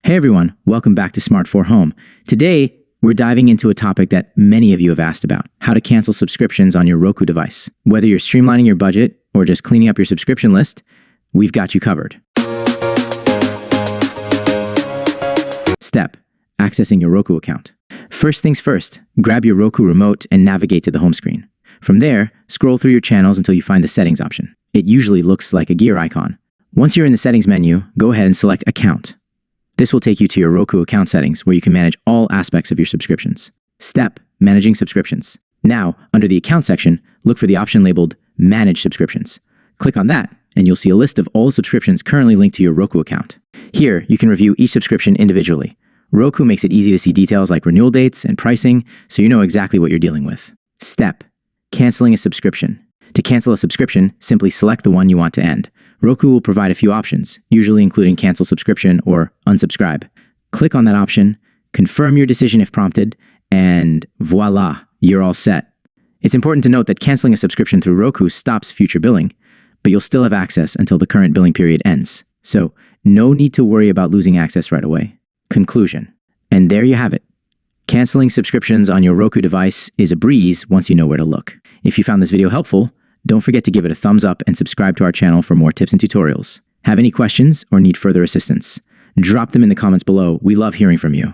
Hey everyone, welcome back to Smart 4 Home. Today, we're diving into a topic that many of you have asked about, how to cancel subscriptions on your Roku device. Whether you're streamlining your budget or just cleaning up your subscription list, we've got you covered. Step: accessing your Roku account. First things first, grab your Roku remote and navigate to the home screen. From there, scroll through your channels until you find the settings option. It usually looks like a gear icon. Once you're in the settings menu, go ahead and select Account. This will take you to your Roku account settings where you can manage all aspects of your subscriptions. Step: managing subscriptions. Now, under the account section, look for the option labeled Manage Subscriptions. Click on that, and you'll see a list of all the subscriptions currently linked to your Roku account. Here, you can review each subscription individually. Roku makes it easy to see details like renewal dates and pricing, so you know exactly what you're dealing with. Step: canceling a subscription. To cancel a subscription, simply select the one you want to end. Roku will provide a few options, usually including cancel subscription or unsubscribe. Click on that option, confirm your decision if prompted, and voila, you're all set. It's important to note that canceling a subscription through Roku stops future billing, but you'll still have access until the current billing period ends. So, no need to worry about losing access right away. Conclusion. And there you have it. Canceling subscriptions on your Roku device is a breeze once you know where to look. If you found this video helpful, don't forget to give it a thumbs up and subscribe to our channel for more tips and tutorials. Have any questions or need further assistance? Drop them in the comments below. We love hearing from you.